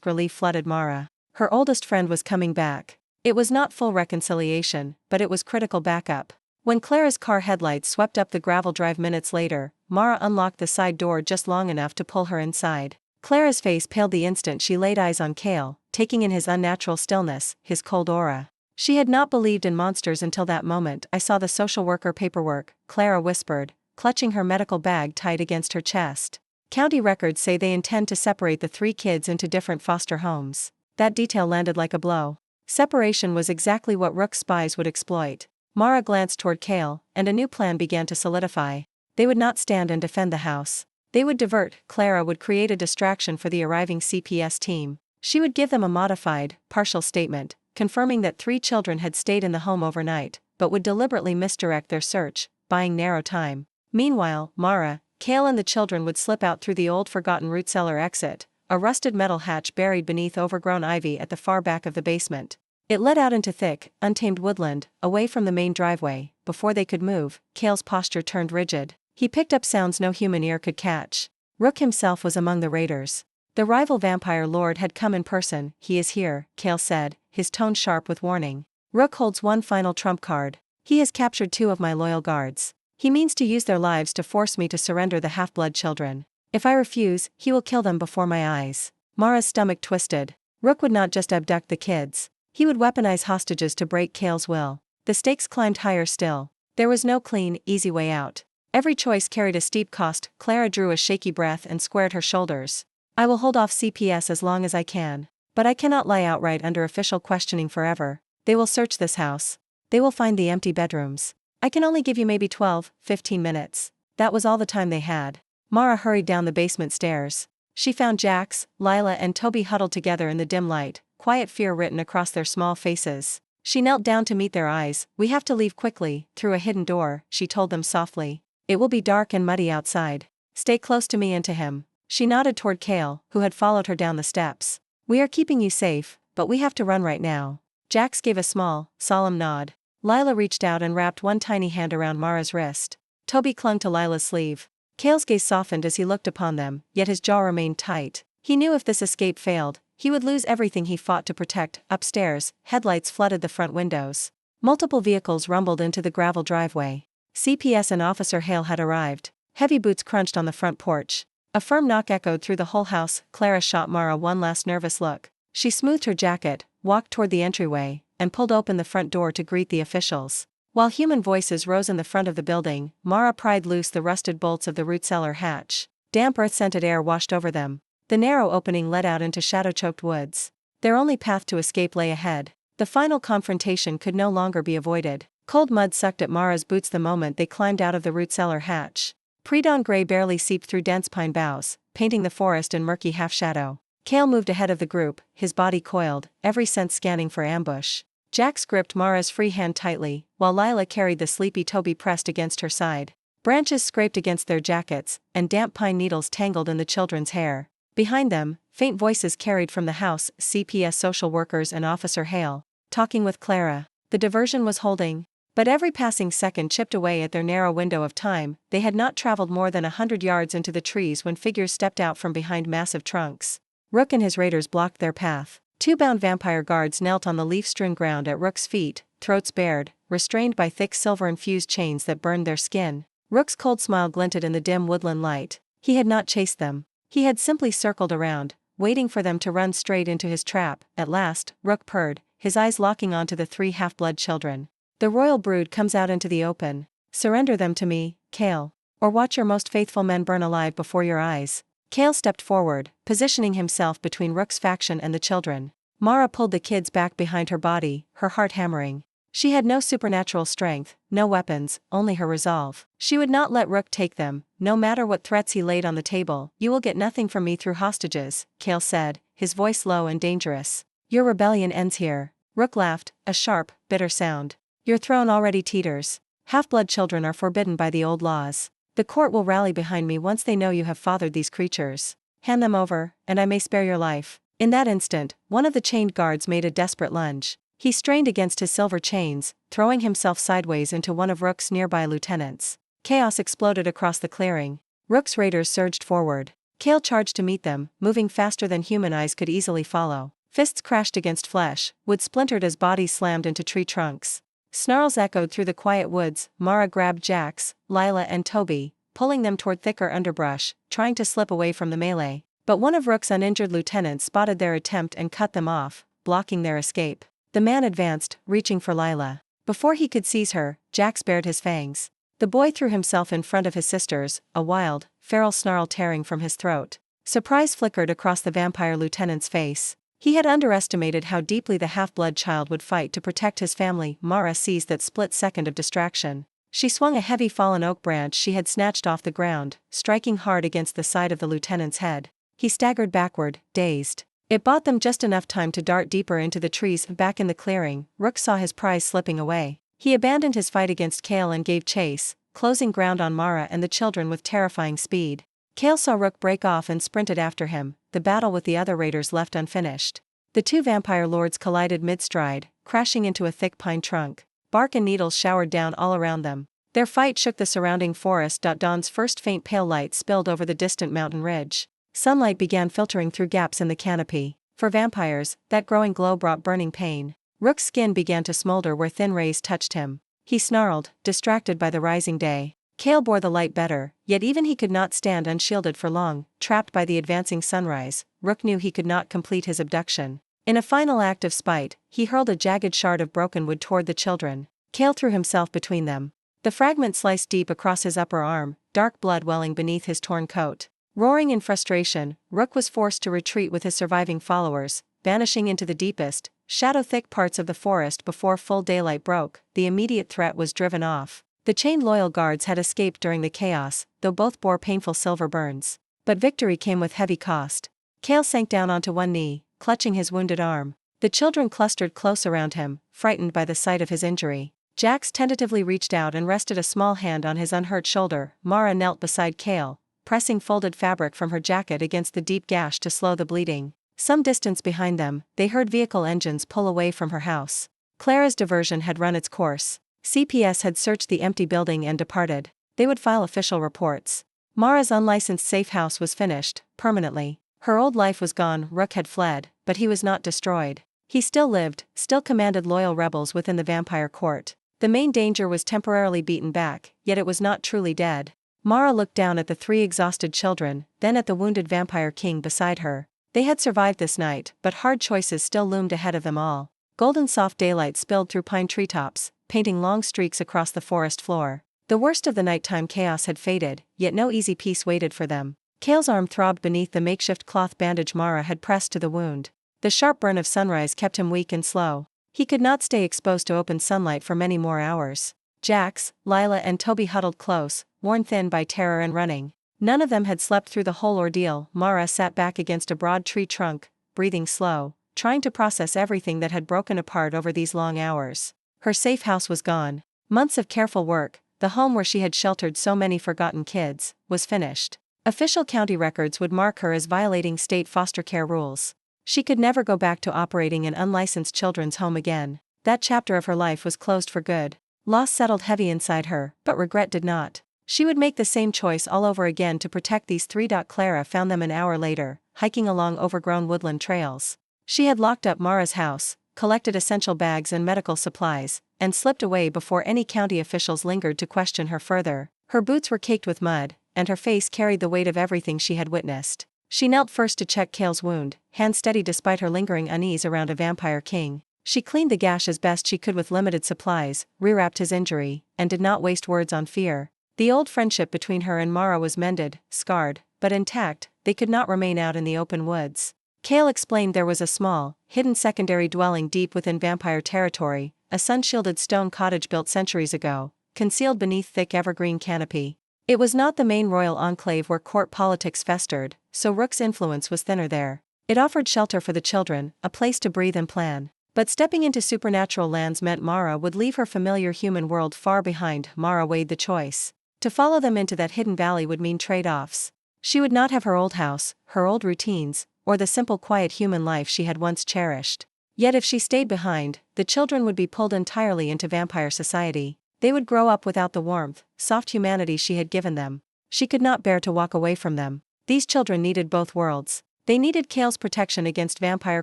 Relief flooded Mara. Her oldest friend was coming back. It was not full reconciliation, but it was critical backup. When Clara's car headlights swept up the gravel drive minutes later, Mara unlocked the side door just long enough to pull her inside. Clara's face paled the instant she laid eyes on Cale, taking in his unnatural stillness, his cold aura. She had not believed in monsters until that moment. "I saw the social worker paperwork," Clara whispered, clutching her medical bag tight against her chest. "County records say they intend to separate the 3 kids into different foster homes." That detail landed like a blow. Separation was exactly what Rook's spies would exploit. Mara glanced toward Cale, and a new plan began to solidify. They would not stand and defend the house. They would divert. Clara would create a distraction for the arriving CPS team. She would give them a modified, partial statement, confirming that 3 children had stayed in the home overnight, but would deliberately misdirect their search, buying narrow time. Meanwhile, Mara, Cale and the children would slip out through the old forgotten root cellar exit, a rusted metal hatch buried beneath overgrown ivy at the far back of the basement. It led out into thick, untamed woodland, away from the main driveway. Before they could move, Cale's posture turned rigid. He picked up sounds no human ear could catch. Rook himself was among the raiders. "The rival vampire lord had come in person." "He is here," Cale said, his tone sharp with warning. "Rook holds one final trump card. He has captured 2 of my loyal guards. He means to use their lives to force me to surrender the half-blood children. If I refuse, he will kill them before my eyes." Mara's stomach twisted. Rook would not just abduct the kids. He would weaponize hostages to break Cale's will. The stakes climbed higher still. There was no clean, easy way out. Every choice carried a steep cost. Clara drew a shaky breath and squared her shoulders. "I will hold off CPS as long as I can. But I cannot lie outright under official questioning forever. They will search this house. They will find the empty bedrooms. I can only give you maybe 12, 15 minutes. That was all the time they had." Mara hurried down the basement stairs. She found Jax, Lila and Toby huddled together in the dim light, quiet fear written across their small faces. She knelt down to meet their eyes. "We have to leave quickly, through a hidden door," she told them softly. "It will be dark and muddy outside. Stay close to me and to him." She nodded toward Cale, who had followed her down the steps. "We are keeping you safe, but we have to run right now." Jax gave a small, solemn nod. Lila reached out and wrapped one tiny hand around Mara's wrist. Toby clung to Lila's sleeve. Cale's gaze softened as he looked upon them, yet his jaw remained tight. He knew if this escape failed, he would lose everything he fought to protect. Upstairs, headlights flooded the front windows. Multiple vehicles rumbled into the gravel driveway. CPS and Officer Hale had arrived. Heavy boots crunched on the front porch. A firm knock echoed through the whole house. Clara shot Mara one last nervous look. She smoothed her jacket, walked toward the entryway, and pulled open the front door to greet the officials. While human voices rose in the front of the building, Mara pried loose the rusted bolts of the root cellar hatch. Damp earth-scented air washed over them. The narrow opening led out into shadow-choked woods. Their only path to escape lay ahead. The final confrontation could no longer be avoided. Cold mud sucked at Mara's boots the moment they climbed out of the root cellar hatch. Pre-dawn gray barely seeped through dense pine boughs, painting the forest in murky half-shadow. Cale moved ahead of the group, his body coiled, every sense scanning for ambush. Jax gripped Mara's free hand tightly, while Lila carried the sleepy Toby pressed against her side. Branches scraped against their jackets, and damp pine needles tangled in the children's hair. Behind them, faint voices carried from the house, CPS social workers and Officer Hale, talking with Clara. The diversion was holding. But every passing second chipped away at their narrow window of time. They had not traveled more than 100 yards into the trees when figures stepped out from behind massive trunks. Rook and his raiders blocked their path. 2 bound vampire guards knelt on the leaf-strewn ground at Rook's feet, throats bared, restrained by thick silver-infused chains that burned their skin. Rook's cold smile glinted in the dim woodland light. He had not chased them. He had simply circled around, waiting for them to run straight into his trap. At last, Rook purred, his eyes locking onto the 3 half-blood children. The royal brood comes out into the open. Surrender them to me, Kale. Or watch your most faithful men burn alive before your eyes. Kale stepped forward, positioning himself between Rook's faction and the children. Mara pulled the kids back behind her body, her heart hammering. She had no supernatural strength, no weapons, only her resolve. She would not let Rook take them, no matter what threats he laid on the table. You will get nothing from me through hostages, Kale said, his voice low and dangerous. Your rebellion ends here. Rook laughed, a sharp, bitter sound. Your throne already teeters. Half-blood children are forbidden by the old laws. The court will rally behind me once they know you have fathered these creatures. Hand them over, and I may spare your life. In that instant, one of the chained guards made a desperate lunge. He strained against his silver chains, throwing himself sideways into one of Rook's nearby lieutenants. Chaos exploded across the clearing. Rook's raiders surged forward. Kale charged to meet them, moving faster than human eyes could easily follow. Fists crashed against flesh, wood splintered as bodies slammed into tree trunks. Snarls echoed through the quiet woods. Mara grabbed Jax, Lila and Toby, pulling them toward thicker underbrush, trying to slip away from the melee. But one of Rook's uninjured lieutenants spotted their attempt and cut them off, blocking their escape. The man advanced, reaching for Lila. Before he could seize her, Jax bared his fangs. The boy threw himself in front of his sisters, a wild, feral snarl tearing from his throat. Surprise flickered across the vampire lieutenant's face. He had underestimated how deeply the half-blood child would fight to protect his family. Mara seized that split second of distraction. She swung a heavy fallen oak branch she had snatched off the ground, striking hard against the side of the lieutenant's head. He staggered backward, dazed. It bought them just enough time to dart deeper into the trees. Back in the clearing, Rook saw his prize slipping away. He abandoned his fight against Kale and gave chase, closing ground on Mara and the children with terrifying speed. Kale saw Rook break off and sprinted after him, the battle with the other raiders left unfinished. The 2 vampire lords collided mid-stride, crashing into a thick pine trunk. Bark and needles showered down all around them. Their fight shook the surrounding forest. Dawn's first faint pale light spilled over the distant mountain ridge. Sunlight began filtering through gaps in the canopy. For vampires, that growing glow brought burning pain. Rook's skin began to smolder where thin rays touched him. He snarled, distracted by the rising day. Kale bore the light better, yet even he could not stand unshielded for long. Trapped by the advancing sunrise, Rook knew he could not complete his abduction. In a final act of spite, he hurled a jagged shard of broken wood toward the children. Kale threw himself between them. The fragment sliced deep across his upper arm, dark blood welling beneath his torn coat. Roaring in frustration, Rook was forced to retreat with his surviving followers, vanishing into the deepest, shadow-thick parts of the forest before full daylight broke. The immediate threat was driven off. The chained loyal guards had escaped during the chaos, though both bore painful silver burns. But victory came with heavy cost. Kale sank down onto one knee, clutching his wounded arm. The children clustered close around him, frightened by the sight of his injury. Jax tentatively reached out and rested a small hand on his unhurt shoulder. Mara knelt beside Kale, pressing folded fabric from her jacket against the deep gash to slow the bleeding. Some distance behind them, they heard vehicle engines pull away from her house. Clara's diversion had run its course. CPS had searched the empty building and departed. They would file official reports. Mara's unlicensed safe house was finished, permanently. Her old life was gone. Rook had fled, but he was not destroyed. He still lived, still commanded loyal rebels within the vampire court. The main danger was temporarily beaten back, yet it was not truly dead. Mara looked down at the 3 exhausted children, then at the wounded vampire king beside her. They had survived this night, but hard choices still loomed ahead of them all. Golden soft daylight spilled through pine treetops, painting long streaks across the forest floor. The worst of the nighttime chaos had faded, yet no easy peace waited for them. Kale's arm throbbed beneath the makeshift cloth bandage Mara had pressed to the wound. The sharp burn of sunrise kept him weak and slow. He could not stay exposed to open sunlight for many more hours. Jax, Lila and Toby huddled close, worn thin by terror and running. None of them had slept through the whole ordeal. Mara sat back against a broad tree trunk, breathing slow, trying to process everything that had broken apart over these long hours. Her safe house was gone. Months of careful work, the home where she had sheltered so many forgotten kids, was finished. Official county records would mark her as violating state foster care rules. She could never go back to operating an unlicensed children's home again. That chapter of her life was closed for good. Loss settled heavy inside her, but regret did not. She would make the same choice all over again to protect these 3. Clara found them an hour later, hiking along overgrown woodland trails. She had locked up Mara's house, collected essential bags and medical supplies, and slipped away before any county officials lingered to question her further. Her boots were caked with mud, and her face carried the weight of everything she had witnessed. She knelt first to check Kale's wound, hand steady despite her lingering unease around a vampire king. She cleaned the gash as best she could with limited supplies, rewrapped his injury, and did not waste words on fear. The old friendship between her and Mara was mended, scarred, but intact. They could not remain out in the open woods. Kale explained there was a small, hidden secondary dwelling deep within vampire territory, a sun-shielded stone cottage built centuries ago, concealed beneath thick evergreen canopy. It was not the main royal enclave where court politics festered, so Rook's influence was thinner there. It offered shelter for the children, a place to breathe and plan. But stepping into supernatural lands meant Mara would leave her familiar human world far behind. Mara weighed the choice. To follow them into that hidden valley would mean trade-offs. She would not have her old house, her old routines, or the simple quiet human life she had once cherished. Yet if she stayed behind, the children would be pulled entirely into vampire society. They would grow up without the warmth, soft humanity she had given them. She could not bear to walk away from them. These children needed both worlds. They needed Kale's protection against vampire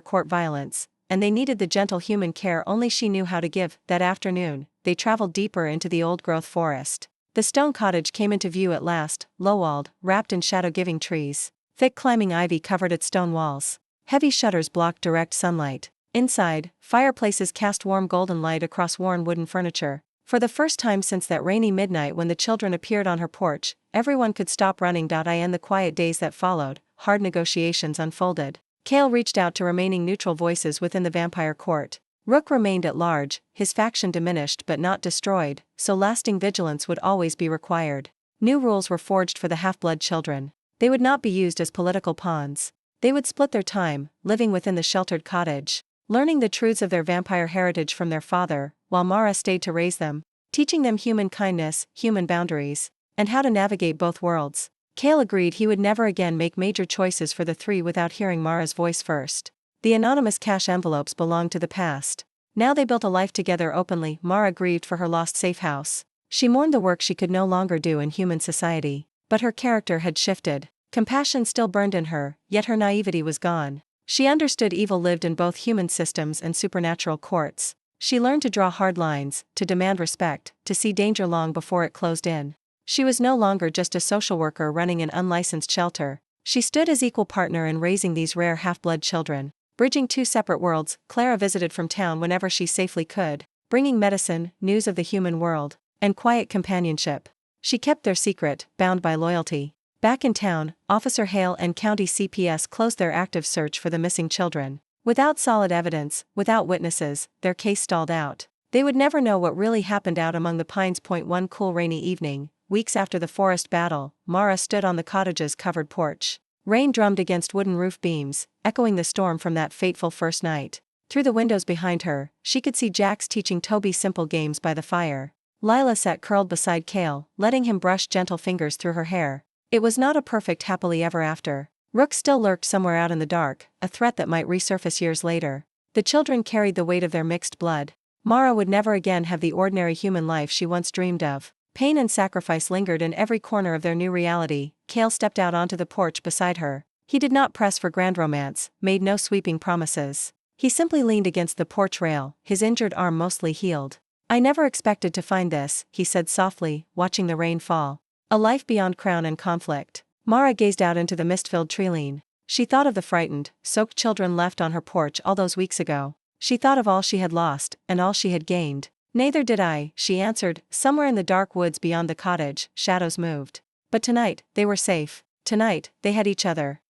court violence, and they needed the gentle human care only she knew how to give. That afternoon, they traveled deeper into the old-growth forest. The stone cottage came into view at last, low-walled, wrapped in shadow-giving trees. Thick climbing ivy covered its stone walls. Heavy shutters blocked direct sunlight. Inside, fireplaces cast warm golden light across worn wooden furniture. For the first time since that rainy midnight when the children appeared on her porch, everyone could stop running. In the quiet days that followed, hard negotiations unfolded. Kale reached out to remaining neutral voices within the vampire court. Rook remained at large, his faction diminished but not destroyed, so lasting vigilance would always be required. New rules were forged for the half-blood children. They would not be used as political pawns. They would split their time, living within the sheltered cottage, learning the truths of their vampire heritage from their father, while Mara stayed to raise them, teaching them human kindness, human boundaries, and how to navigate both worlds. Kale agreed he would never again make major choices for the three without hearing Mara's voice first. The anonymous cash envelopes belonged to the past. Now they built a life together openly. Mara grieved for her lost safe house. She mourned the work she could no longer do in human society. But her character had shifted. Compassion still burned in her, yet her naivety was gone. She understood evil lived in both human systems and supernatural courts. She learned to draw hard lines, to demand respect, to see danger long before it closed in. She was no longer just a social worker running an unlicensed shelter. She stood as equal partner in raising these rare half-blood children. Bridging two separate worlds, Clara visited from town whenever she safely could, bringing medicine, news of the human world, and quiet companionship. She kept their secret, bound by loyalty. Back in town, Officer Hale and County CPS closed their active search for the missing children. Without solid evidence, without witnesses, their case stalled out. They would never know what really happened out among the pines. One cool rainy evening, weeks after the forest battle, Mara stood on the cottage's covered porch. Rain drummed against wooden roof beams, echoing the storm from that fateful first night. Through the windows behind her, she could see Jax teaching Toby simple games by the fire. Lila sat curled beside Kale, letting him brush gentle fingers through her hair. It was not a perfect happily ever after. Rook still lurked somewhere out in the dark, a threat that might resurface years later. The children carried the weight of their mixed blood. Mara would never again have the ordinary human life she once dreamed of. Pain and sacrifice lingered in every corner of their new reality. Kale stepped out onto the porch beside her. He did not press for grand romance, made no sweeping promises. He simply leaned against the porch rail, his injured arm mostly healed. "I never expected to find this," he said softly, watching the rain fall. "A life beyond crown and conflict." Mara gazed out into the mist-filled treeline. She thought of the frightened, soaked children left on her porch all those weeks ago. She thought of all she had lost, and all she had gained. "Neither did I," she answered. Somewhere in the dark woods beyond the cottage, shadows moved. But tonight, they were safe. Tonight, they had each other.